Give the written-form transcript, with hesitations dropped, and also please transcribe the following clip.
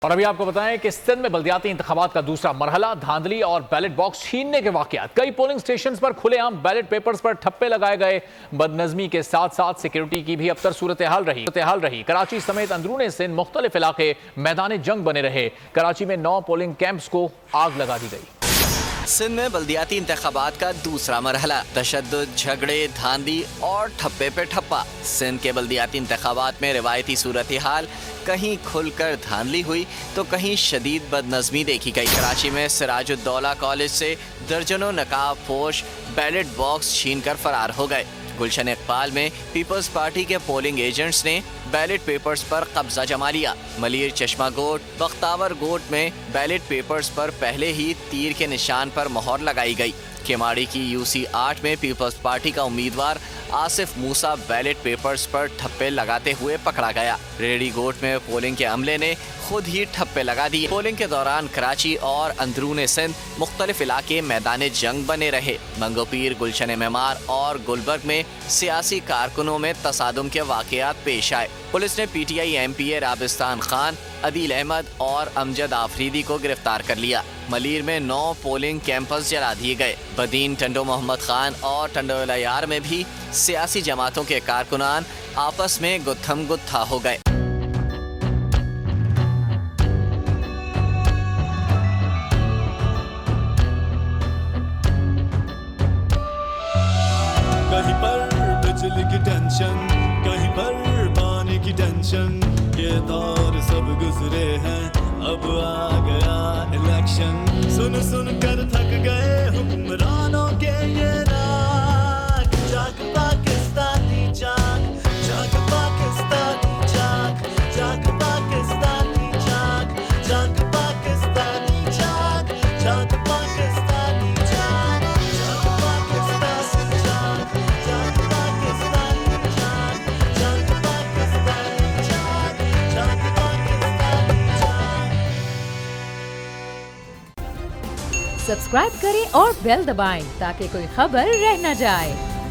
और अभी आपको बताएं कि सिंध में बल्दियाती इंतखाबात का दूसरा मरहला, धांधली और बैलेट बॉक्स छीनने के वाकयात। कई पोलिंग स्टेशन पर खुलेआम बैलेट पेपर्स पर ठप्पे लगाए गए। बदनजमी के साथ साथ सिक्योरिटी की भी अबतर सूरत हाल रही। कराची समेत अंदरूनी सिंध मुख्तलिफ इलाके मैदान जंग बने रहे। कराची में 9 पोलिंग कैंप्स को आग लगा दी गई। सिंध में बल्दियाती इंतखाबात का दूसरा मरहला, तशद्दुद, झगड़े, धांधली और ठप्पे पे ठप्पा। सिंध के बल्दियाती इंतखाबात में रिवायती सूरत हाल, कहीं खुलकर धांधली हुई तो कहीं शदीद बदनज़मी देखी गई। कराची में सिराजुद्दौला कॉलेज से दर्जनों नकाब पोश बैलेट बॉक्स छीन कर फरार हो गए। गुलशन इकबाल में पीपल्स पार्टी के पोलिंग एजेंट्स ने बैलेट पेपर्स पर कब्जा जमा लिया। मलिर चश्मा गोट, बख्तावर गोट में बैलेट पेपर्स पर पहले ही तीर के निशान पर मोहर लगाई गई। केमाड़ी की यूसी 8 में पीपल्स पार्टी का उम्मीदवार आसिफ मूसा बैलेट पेपर्स पर ठप्पे लगाते हुए पकड़ा गया। रेडी गोट में पोलिंग के अमले ने खुद ही ठप्पे लगा दिए। पोलिंग के दौरान कराची और अंदरूनी सिंध मुख्तलिफ इलाके मैदान जंग बने रहे। मंगोपीर, गुलशन मेमार और गुलबर्ग में सियासी कारकुनों में तसादुम के वाकयात पेश आए। पुलिस ने PTI MPA राबिस्तान खान, अदील अहमद और अमजद आफरीदी को गिरफ्तार कर लिया। मलीर में 9 पोलिंग कैंपस जला दिए गए। बदीन, टंडो मोहम्मद खान और टंडोलायार में भी सियासी जमातों के कारकुनान आपस में गुत्थम गुत्था हो गए। कहीं पर बिजली की टेंशन, कहीं पर पानी की टेंशन, ये दौर सब गुजरे हैं, अब आ गया इलेक्शन। सुन सुन कर थक गए हुक्मरानों के ये राग। जाग पाकिस्तानी जाग, जाग पाकिस्तानी जाग, जाग पाकिस्तानी जाग, जाग पाकिस्तानी जाग, जाग पाकिस्तानी जाग, जाग पाकिस्तानी जाग, जाग पाकिस्तानी जाग, जाग पाकिस्तानी जाग, जाग पाकिस्तानी जाग। सब्सक्राइब करें और बेल दबाएं ताकि कोई खबर रह न जाए।